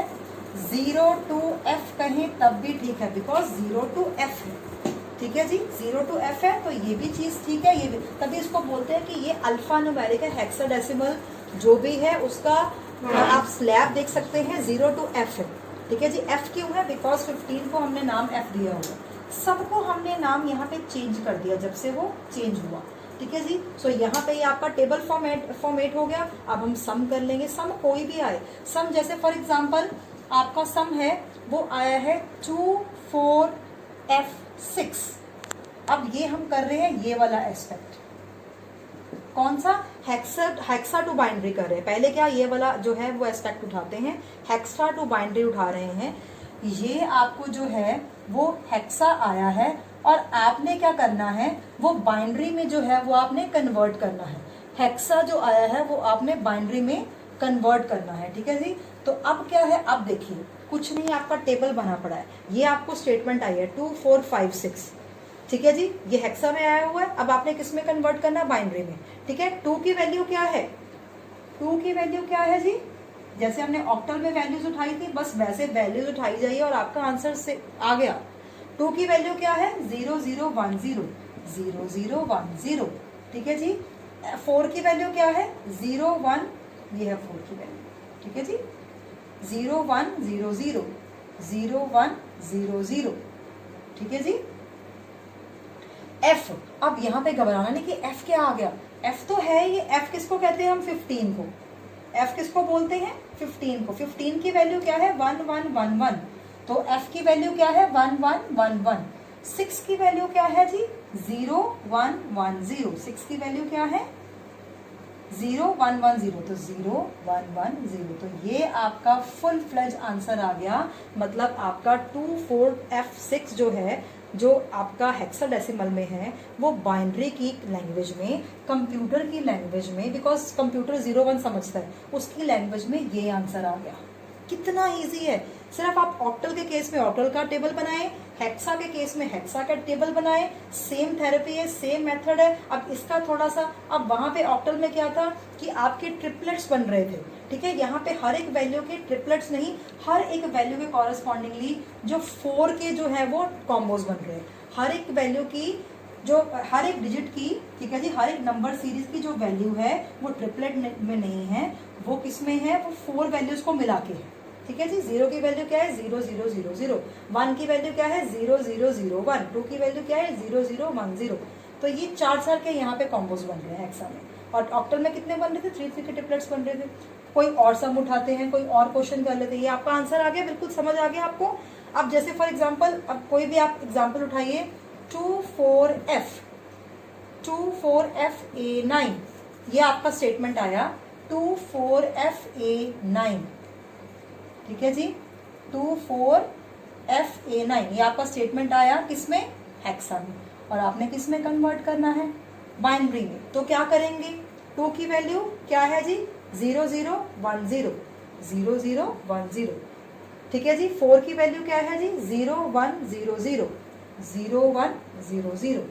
0 to f कहें तब भी ठीक है, बिकॉज 0 to f है, ठीक है जी, 0 to f है तो ये भी चीज ठीक है, ये भी, तभी इसको बोलते हैं कि ये अल्फा न्यूमेरिक है। हेक्साडेसिमल जो भी है उसका आप स्लैब देख सकते हैं 0 to f है, ठीक है जी। एफ क्यों है? बिकॉज 15 को हमने नाम एफ दिया हुआ, सबको हमने नाम यहाँ पे चेंज कर दिया जब से वो चेंज हुआ। ठीक है जी। सो यहाँ पे ये आपका टेबल फॉर्मेट हो गया। अब हम सम कर लेंगे, सम कोई भी आए सम, जैसे फॉर एग्जांपल आपका सम है वो आया है 2 4 F6। अब ये हम कर रहे हैं ये वाला एस्पेक्ट, कौन सा? हेक्सा टू बाइनरी कर रहे हैं। पहले क्या ये वाला जो है वो एस्पेक्ट उठाते हैं, हेक्सा टू बाइनरी उठा रहे हैं। ये आपको जो है वो हेक्सा आया है और आपने क्या करना है, वो बाइनरी में जो है वो आपने कन्वर्ट करना है। हेक्सा जो आया है वो आपने बाइनरी में कन्वर्ट करना है। ठीक है जी। तो अब क्या है, अब देखिए कुछ नहीं, आपका टेबल बना पड़ा है, ये आपको स्टेटमेंट आई है 2 4 5 6। ठीक है जी। ये हेक्सा में आया हुआ है, अब आपने किस में कन्वर्ट करना है? बाइनरी में। ठीक है। 2 की वैल्यू क्या है? 2 की वैल्यू क्या है जी? जैसे हमने ऑक्टल में वैल्यूज उठाई थी, बस वैसे वैल्यूज उठाई जाइए और आपका आंसर से आ गया। 2 की वैल्यू क्या है? 0 0 1 0 0 0 1 0। ठीक है जी। 4 की वैल्यू क्या है? 0 1, ये है 4 की वैल्यू। ठीक है जी। 0 1 0 0 0 1 0 0। ठीक है जी। एफ, अब यहाँ पे घबराना नहीं कि एफ क्या आ गया, एफ तो है ये। एफ किसको कहते हैं हम? 15 को। एफ किसको बोलते हैं? 15 को। 15 की वैल्यू क्या है? 1 1 1 1। तो एफ की वैल्यू क्या है? 1 1 1 1। 6 की वैल्यू क्या है जी? 0 1 1 0। 6 की वैल्यू क्या है? 0 1 1 0। तो 0 1 1 0। तो ये आपका फुल फ्लेज आंसर आ गया। मतलब आपका 2 4 F6 जो है, जो आपका हेक्साडेसिमल में है, वो बाइनरी की लैंग्वेज में, कंप्यूटर की लैंग्वेज में, बिकॉज कंप्यूटर 0 1 समझता है, उसकी लैंग्वेज में ये आंसर आ गया। कितना इजी है। सिर्फ आप ऑक्टल के केस में ऑक्टल का टेबल बनाएं, हेक्सा के केस में हेक्सा का टेबल बनाएं। सेम थेरेपी है, सेम मेथड है। अब इसका थोड़ा सा, अब वहां पे ऑक्टल में क्या था कि आपके ट्रिपलेट्स बन रहे थे। ठीक है। यहाँ पे हर एक वैल्यू के ट्रिपलेट्स नहीं, हर एक वैल्यू के कॉरेस्पॉन्डिंगली जो 4 के जो है वो कॉम्बोज बन रहे हैं। हर एक वैल्यू की जो, हर एक डिजिट की, ठीक है जी, हर एक नंबर सीरीज की जो वैल्यू है वो ट्रिपलेट में नहीं है, वो किस में है? वो 4 वैल्यूज को मिला के है। ठीक है जी। 0 की वैल्यू क्या है? 0 0 0 0। 1 की वैल्यू क्या है? 0 0 0 1। 2 की वैल्यू क्या है? 0 0 1 0। तो ये 4 के यहाँ पे कॉम्बोज बन रहे हैं हेक्सा में। और ऑक्टल में कितने बन रहे थे? 3 3 के ट्रिपलेट्स बन रहे थे। कोई और सम उठाते हैं, कोई और क्वेश्चन कर लेते हैं। ये आपका आंसर आ गया, बिल्कुल समझ आ गया आपको। अब जैसे फॉर एग्जाम्पल, अब कोई भी आप एग्जाम्पल उठाइए, 2 4 F A 9। ये आपका स्टेटमेंट आया 2 4 F A 9। ठीक है जी। 2 4 F A 9, ये आपका स्टेटमेंट आया किसमें? हेक्सा में। और आपने किस में कन्वर्ट करना है? बाइनरी में। तो क्या करेंगे? 2 की वैल्यू क्या है जी? 0 0 1 0 0 0 1 0। ठीक है जी। 4 की वैल्यू क्या है जी? 0 1 0 0 0 1 0 0।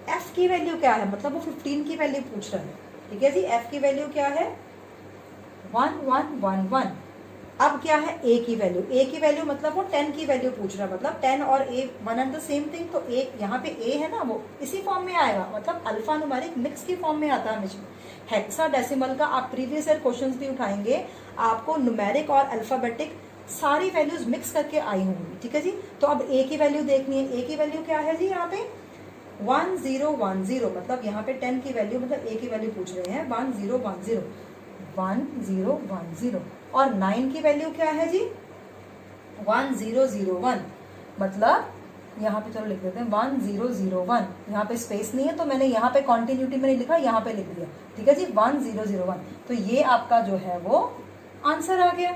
एफ की वैल्यू क्या है? मतलब वो 15 की वैल्यू पूछ रहा है। ठीक है जी। एफ की वैल्यू क्या है? 1 1 1 1। अब क्या है? ए की वैल्यू, ए की वैल्यू मतलब वो 10 की वैल्यू पूछ रहा है, मतलब 10 और A one and the same thing. तो ए यहाँ पे ए है ना, वो इसी फॉर्म में आएगा, मतलब अल्फा न्यूमेरिक मिक्स की फॉर्म में आता है हमेशा। हेक्साडेसिमल का आप प्रीवियस ईयर क्वेश्चंस भी उठाएंगे, आपको न्यूमेरिक और अल्फाबेटिक सारी वैल्यूज मिक्स करके आई होंगी। ठीक है जी। तो अब ए की वैल्यू देखनी है। ए की वैल्यू क्या है जी? यहाँ पे 1 0 1 0, मतलब यहाँ पे 10 की वैल्यू, मतलब ए की वैल्यू पूछ रहे हैं 1 0 1 0 1 0 1 0। और 9 की वैल्यू क्या है जी? 1 0 0 1, मतलब यहाँ पे चलो लिख देते हैं 1 0 0 1। यहाँ पे स्पेस नहीं है तो मैंने यहाँ पे कॉन्टिन्यूटी में नहीं लिखा, यहाँ पे लिख दिया। ठीक है जी। 1 0 0 1। तो ये आपका जो है वो आंसर आ गया।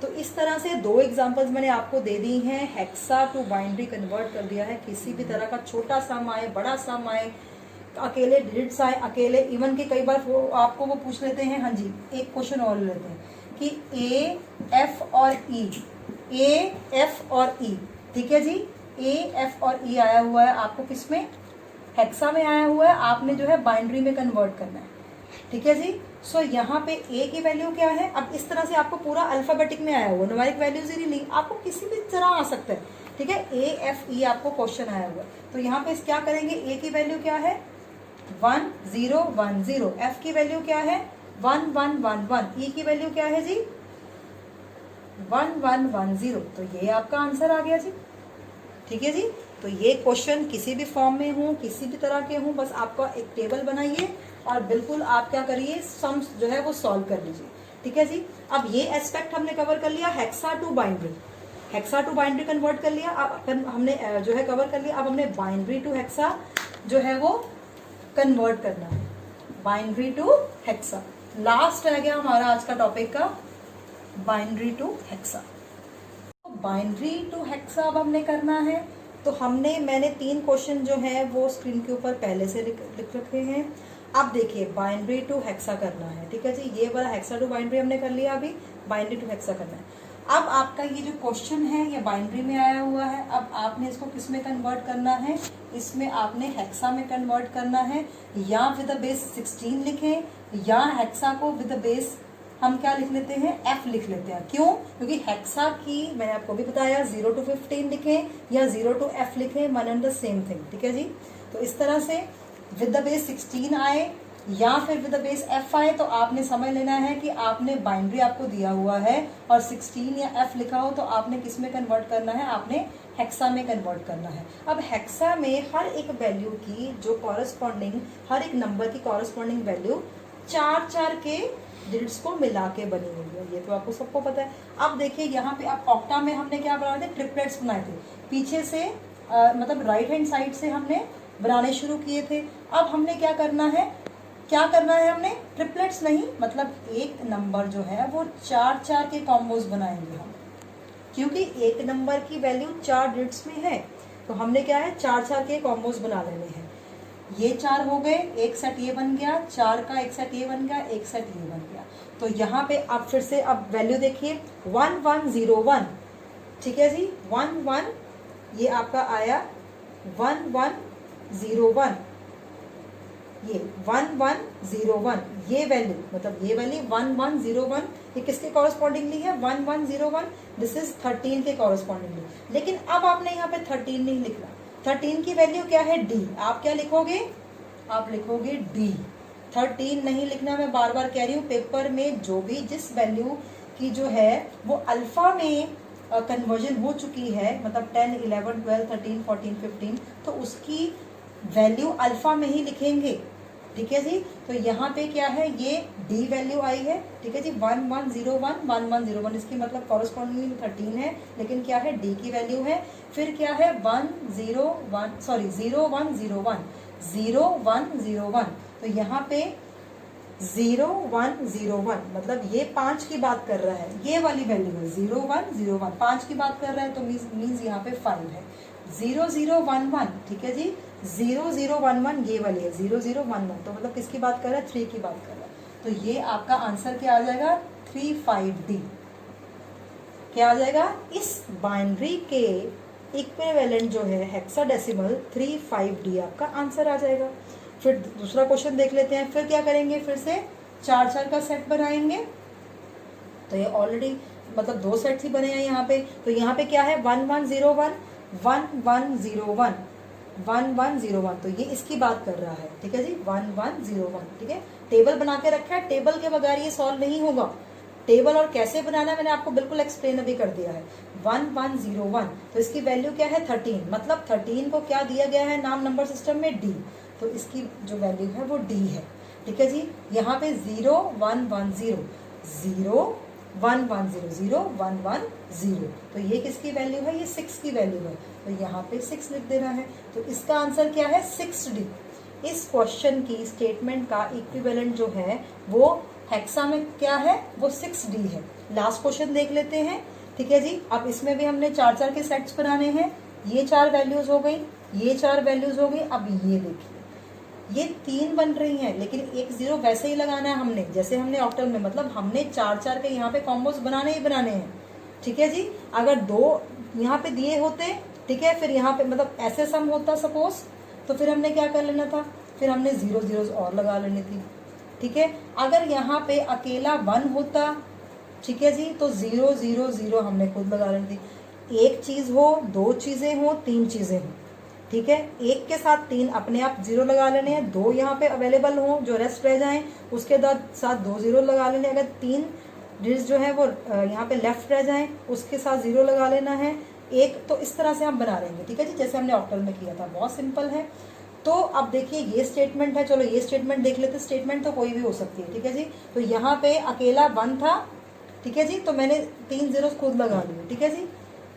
तो इस तरह से 2 एग्जांपल्स मैंने आपको दे दी हैं। हेक्सा टू बाइनरी कन्वर्ट कर दिया है। किसी भी तरह का छोटा सम आए, बड़ा सम आए, अकेले डिजिट्स आए, अकेले इवन के कई बार आपको वो पूछ लेते हैं। हाँ जी, एक क्वेश्चन और लेते हैं कि ए एफ और ई, ए एफ और ई। ठीक है जी। ए एफ और ई आया हुआ है, आपको किसमें? हेक्सा में आया हुआ है, आपने जो है बाइनरी में कन्वर्ट करना है। ठीक है जी। सो यहाँ पे ए की वैल्यू क्या है? अब इस तरह से आपको पूरा अल्फाबेटिक में आया हुआ, न्यूमेरिक वैल्यूज ही नहीं, आपको किसी भी तरह आ सकता है। ठीक है। ए एफ ई आपको क्वेश्चन आया हुआ, तो यहाँ पे क्या करेंगे? ए की वैल्यू क्या है? 1 0 1 0। एफ की वैल्यू क्या है? 1 1 1 1। ई की वैल्यू क्या है जी? 1110। तो ये आपका आंसर आ गया जी। ठीक है जी। तो ये क्वेश्चन किसी भी फॉर्म में हो, किसी भी तरह के हो, बस आपका एक टेबल बनाइए और बिल्कुल आप क्या करिए, सम्स जो है वो सॉल्व कर लीजिए। ठीक है जी। अब ये एस्पेक्ट हमने कवर कर लिया, hexa to binary, hexa to binary convert कर लिया। अब हमने जो है कवर कर लिया। अब हमने बाइनरी टू हेक्सा जो है वो कन्वर्ट करना है, बाइनरी टू हेक्सा। लास्ट रह गया हमारा आज का टॉपिक का binary to hexa. Binary to hexa अब हमने करना है। तो मैंने 3 क्वेश्चन जो है वो स्क्रीन के ऊपर पहले से लिख रखे हैं। अब देखिए बाइनरी टू हेक्सा करना है। ठीक है जी। ये वाला हेक्सा टू बाइनरी हमने कर लिया, अभी बाइनरी टू हेक्सा करना है। अब आपका ये जो क्वेश्चन है ये बाइनरी में आया हुआ है। अब आपने इसको किस में कन्वर्ट करना है, इसमें आपने हेक्सा में कन्वर्ट करना है। या विद द बेस 16 लिखें, या हेक्सा को विद द बेस हम क्या लिख लेते हैं, F लिख लेते हैं। क्यों? क्योंकि हेक्सा की मैंने आपको भी बताया 0 to 15 लिखें या 0 to F लिखें, one and the same thing. ठीक है जी। तो इस तरह से विद द बेस 16 आए या फिर विद द बेस F आए, तो आपने समझ लेना है कि आपने बाइनरी आपको दिया हुआ है और 16 या F लिखा हो तो आपने किस में कन्वर्ट करना है, आपने हेक्सा में कन्वर्ट करना है। अब हेक्सा में हर एक वैल्यू की जो कॉरेस्पॉन्डिंग, हर एक नंबर की कॉरेस्पॉन्डिंग वैल्यू 4 के डिजिट्स को मिला के बनी हुई है, ये तो आपको सबको पता है। अब देखिए यहाँ पे अब ऑक्टा में हमने क्या बनाए थे, ट्रिपलेट्स बनाए थे। पीछे से मतलब राइट हैंड साइड से हमने बनाने शुरू किए थे। अब हमने क्या करना है हमने ट्रिपलेट्स नहीं, मतलब एक नंबर जो है वो 4 के कॉम्बोज बनाएंगे हम, क्योंकि एक नंबर की वैल्यू 4 डिजिट्स में है। तो हमने क्या है 4 के कॉम्बोज बना लेने हैं। ये 4 हो गए, एक सेट ये बन गया, 4 का एक सेट ये बन गया, एक सेट ये बन गया। तो यहाँ पे आप फिर से अब वैल्यू देखिए 1101। ठीक है जी। 11 ये आपका आया 1101, ये 1101 ये वैल्यू, मतलब ये वैल्यू 1101 ये किसके कॉरेस्पॉन्डिंगली है, 1101। दिस इज 13 के कॉरेस्पॉन्डिंगली। लेकिन अब आपने यहाँ पे 13 नहीं लिखना। 13 की वैल्यू क्या है, D। आप क्या लिखोगे, आप लिखोगे D। 13 नहीं लिखना, मैं बार बार कह रही हूँ। पेपर में जो भी जिस वैल्यू की जो है वो अल्फा में कन्वर्जन हो चुकी है, मतलब 10, 11, 12, 13, 14, 15, तो उसकी वैल्यू अल्फा में ही लिखेंगे। ठीक है जी। तो यहाँ पे क्या है, ये D वैल्यू आई है। ठीक है जी। 1101 1101 इसकी मतलब कॉरेस्पॉन्डिंग 13 है, लेकिन क्या है D की वैल्यू है। फिर क्या है 0101 तो यहाँ पे 0101 मतलब ये 5 की बात कर रहा है, ये वाली वैल्यू है 0101, 5 की बात कर रहा है, तो मीन्स यहाँ पे 5 है। 0011, ठीक है जी। 0011 ये वाली है 0011, तो मतलब किसकी बात कर रहा है, 3 की बात कर रहा है। तो ये आपका आंसर क्या आ जाएगा, 35D। क्या आ जाएगा, इस बाइनरी के इक्विवेलेंट जो है हेक्साडेसिमल 35D आपका आंसर आ जाएगा। फिर दूसरा क्वेश्चन देख लेते हैं। फिर क्या करेंगे, फिर से 4 का सेट बनाएंगे। तो ये ऑलरेडी मतलब 2 सेट्स ही बने हैं यहाँ पे। तो यहाँ पे क्या है 1101 1101 1101, तो ये इसकी बात कर रहा है। ठीक है जी। 1101, ठीक है। टेबल बना के रखा है, टेबल के बगैर ये सॉल्व नहीं होगा। टेबल और कैसे बनाना है मैंने आपको बिल्कुल एक्सप्लेन अभी कर दिया है। 1101, तो इसकी वैल्यू क्या है 13, मतलब 13 को क्या दिया गया है नाम नंबर सिस्टम में, D। तो इसकी जो वैल्यू है वो D है। ठीक है जी। यहाँ पे 0110 0110, तो ये किसकी वैल्यू है, ये 6 की वैल्यू है, तो यहाँ पे 6 लिख देना है। तो इसका आंसर क्या है 6D। इस क्वेश्चन की स्टेटमेंट का इक्विवेलेंट जो है वो हेक्सा में क्या है, वो 6D है। लास्ट क्वेश्चन देख लेते हैं। ठीक है जी। अब इसमें भी हमने 4 के सेट्स बनाने हैं। ये 4 वैल्यूज हो गई, ये 4 वैल्यूज हो गई। अब ये देखिए, ये 3 बन रही हैं, लेकिन एक 0 वैसे ही लगाना है हमने जैसे हमने ऑक्टल में, मतलब हमने 4 के यहाँ पे कॉम्बोज बनाने ही बनाने हैं। ठीक है जी। अगर 2 यहाँ पे दिए होते, ठीक है, फिर यहाँ पे मतलब ऐसे सम होता सपोज, तो फिर हमने क्या कर लेना था, फिर हमने 0 0 और लगा लेनी थी। ठीक है। अगर यहाँ पे अकेला 1 होता, ठीक है जी, तो 0 0 0 हमने खुद लगा लेनी थी। एक चीज हो, 2 चीजें हो, 3 चीजें हो, ठीक है, एक के साथ 3 अपने आप 0 लगा लेने हैं। 2 यहाँ पे अवेलेबल हो, जो रेस्ट रह जाएं, उसके साथ 2 0 लगा लेने। अगर 3 डिजिट जो है वो यहाँ पे लेफ्ट रह जाए, उसके साथ 0 लगा लेना है एक। तो इस तरह से हम बना लेंगे, ठीक है जी, जैसे हमने ऑक्टल में किया था, बहुत सिंपल है। तो अब देखिए ये स्टेटमेंट है, चलो ये स्टेटमेंट देख लेते। स्टेटमेंट तो कोई भी हो सकती है, ठीक है जी। तो यहाँ पे अकेला 1 था, ठीक है जी, तो मैंने 3 0 खुद लगा लिए, ठीक है जी।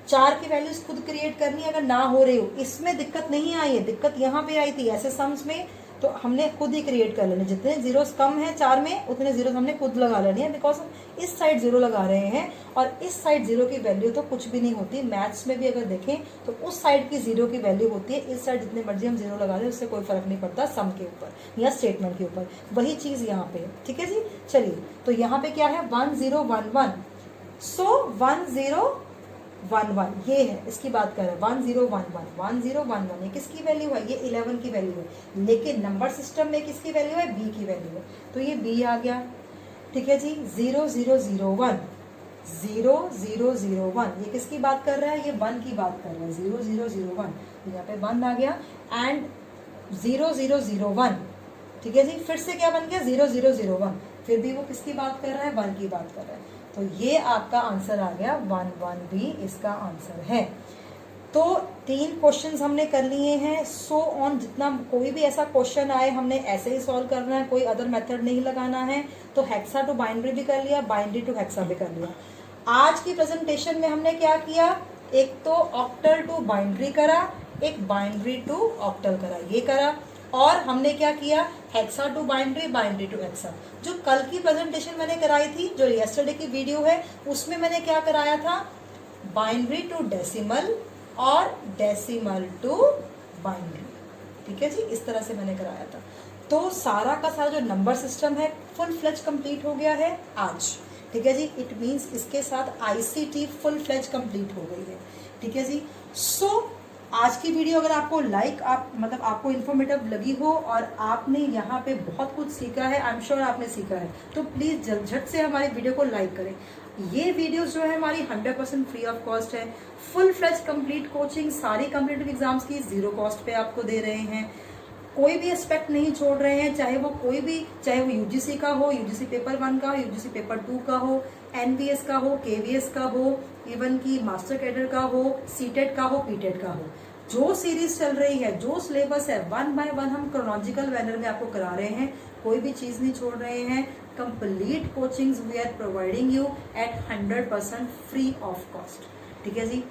4 की वैल्यूज खुद क्रिएट करनी है अगर ना हो रही हो, इसमें दिक्कत नहीं आई है, दिक्कत यहाँ पे आई थी ऐसे सम्स में, तो हमने खुद ही क्रिएट कर लेने। जितने जीरोस कम है 4 में उतने जीरोस हमने खुद लगा लेने हैं, बिकॉज हम इस साइड 0 लगा रहे हैं और इस साइड 0 की वैल्यू तो कुछ भी नहीं होती। मैथ्स में भी अगर देखें तो उस साइड की 0 की वैल्यू होती है, इस साइड जितने मर्जी हम 0 लगा दें उससे कोई फर्क नहीं पड़ता सम के ऊपर या स्टेटमेंट के ऊपर। वही चीज यहाँ पे है, ठीक है जी। चलिए तो यहाँ पे क्या है 1 0 1 1, सो 1 0 1 1 ये है, इसकी बात कर रहे हैं 1 0 1 1 1 0 1 1। ये किसकी वैल्यू है? ये 11 की वैल्यू है, लेकिन नंबर सिस्टम में किसकी वैल्यू है? b की वैल्यू है, तो ये b आ गया, ठीक है जी। 0 0 0 1 0 0 0 1, ये किसकी बात कर रहा है? ये 1 की बात कर रहा है, 0 0 0 1, तो यहाँ पे 1 आ गया। एंड 0 0 0 1, ठीक है जी, फिर से क्या बन गया? 0 0 0 1, फिर भी वो किसकी बात कर रहा है? 1 की बात कर रहा है, तो ये आपका आंसर आ गया 1 1 भी इसका आंसर है। तो 3 क्वेश्चंस हमने कर लिए हैं। सो ऑन, जितना कोई भी ऐसा क्वेश्चन आए हमने ऐसे ही सॉल्व करना है, कोई अदर मेथड नहीं लगाना है। तो हेक्सा टू बाइनरी भी कर लिया, बाइनरी टू हेक्सा भी कर लिया। आज की प्रेजेंटेशन में हमने क्या किया? एक तो ऑक्टल टू बाइनरी करा, एक बाइनरी टू ऑक्टल करा, ये करा, और हमने क्या किया? Hexa to binary, binary to hexa. जो कल की प्रेजेंटेशन मैंने कराई थी, जो यस्टरडे की वीडियो है, उसमें मैंने क्या कराया था? बाइनरी टू डेसिमल और डेसिमल टू बाइनरी, ठीक है जी, इस तरह से मैंने कराया था। तो सारा का सारा जो नंबर सिस्टम है फुल फ्लेज कंप्लीट हो गया है आज, ठीक है जी। इट मीन्स इसके साथ आईसीटी फुल फ्लेज कंप्लीट हो गई है, ठीक है जी। सो आज की वीडियो अगर आपको मतलब आपको इन्फॉर्मेटिव लगी हो और आपने यहाँ पे बहुत कुछ सीखा है, आई एम श्योर आपने सीखा है, तो प्लीज झट से हमारी वीडियो को लाइक करें। ये वीडियोस जो है हमारी 100% फ्री ऑफ कॉस्ट है। फुल फ्लेज कंप्लीट कोचिंग सारी कॉम्पिटिटिव एग्जाम्स की 0 कॉस्ट पे आपको दे रहे हैं। कोई भी एस्पेक्ट नहीं छोड़ रहे हैं, चाहे वो यूजीसी का हो, यूजीसी पेपर 1 का हो, यूजीसी पेपर 2 का हो, एनबीएस का हो, केवीएस का हो, इवन की मास्टर कैडर का हो, सीटेट का हो, पीटेट का हो। जो सीरीज चल रही है, जो सिलेबस है, 1 बाय 1 हम क्रोनोलॉजिकल मैनर में आपको करा रहे हैं, कोई भी चीज नहीं छोड़ रहे हैं। Complete coachings we are providing you at 100% free of cost, ठीक है जी।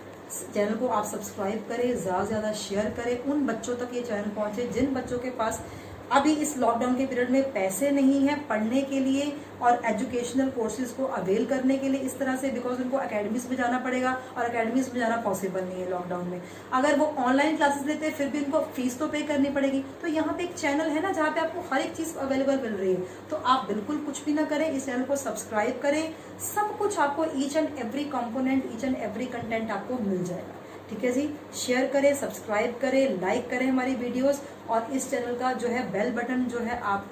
चैनल को आप सब्सक्राइब करें, ज्यादा से ज्यादा शेयर करें, उन बच्चों तक ये चैनल पहुंचे जिन बच्चों के पास अभी इस लॉकडाउन के पीरियड में पैसे नहीं है पढ़ने के लिए और एजुकेशनल कोर्सेज को अवेल करने के लिए इस तरह से, बिकॉज उनको अकेडमीज में जाना पड़ेगा और अकेडमीज में जाना पॉसिबल नहीं है लॉकडाउन में। अगर वो ऑनलाइन क्लासेस लेते हैं फिर भी उनको फीस तो पे करनी पड़ेगी। तो यहाँ पे एक चैनल है ना जहाँ पे आपको हर एक चीज अवेलेबल मिल रही है, तो आप बिल्कुल कुछ भी ना करें, इस चैनल को सब्सक्राइब करें, सब कुछ आपको each and every component, each and every content आपको मिल जाएगा, ठीक है जी। शेयर करें, सब्सक्राइब करें, लाइक करें हमारी वीडियोस, और इस चैनल का जो है बेल बटन जो है आप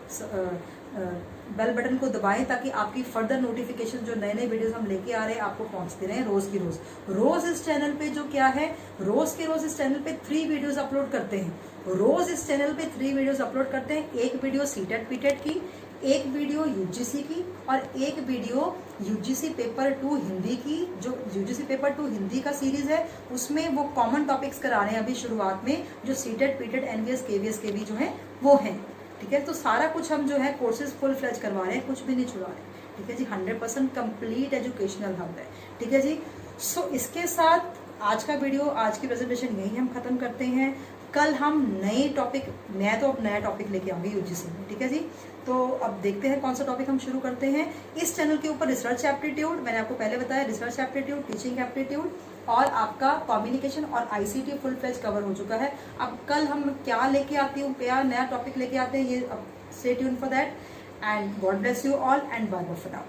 बेल बटन को दबाएं ताकि आपकी फर्दर नोटिफिकेशन जो नए नए वीडियोस हम लेके आ रहे हैं आपको पहुंचते रहे रोज की रोज। रोज इस चैनल पे जो क्या है, रोज के रोज इस चैनल पे 3 वीडियोस अपलोड करते हैं, रोज इस चैनल पे 3 वीडियोस अपलोड करते हैं। एक वीडियो सीटेट पीटेट की, एक वीडियो यूजीसी की, और एक वीडियो यूजीसी पेपर 2 हिंदी की। जो यूजीसी पेपर 2 हिंदी का सीरीज है उसमें वो कॉमन टॉपिक्स करा रहे हैं अभी शुरुआत में, जो सीटेट पीटेट एनवीएस केवीएस के भी जो है वो हैं, ठीक है। तो सारा कुछ हम जो है कोर्सेज फुल फ्लेज करवा रहे हैं, कुछ भी नहीं छुड़ा रहे, ठीक है जी। 100% कंप्लीट एजुकेशनल हब है, ठीक है जी। सो इसके साथ आज का वीडियो, आज की प्रेजेंटेशन यही हम खत्म करते हैं। कल हम नए टॉपिक, मैं तो अब नया टॉपिक लेके आऊंगी यूजीसी में, ठीक है जी। तो अब देखते हैं कौन सा टॉपिक हम शुरू करते हैं। इस चैनल के ऊपर रिसर्च एप्टीट्यूड, मैंने आपको पहले बताया, रिसर्च एप्टीट्यूड, टीचिंग एप्टीट्यूड और आपका कम्युनिकेशन और आईसीटी फुल फ्लेज कवर हो चुका है। अब कल हम क्या लेके आती हूँ, क्या नया टॉपिक लेके आते हैं, ये अब stay tuned for that, and God bless you all and bye bye for now.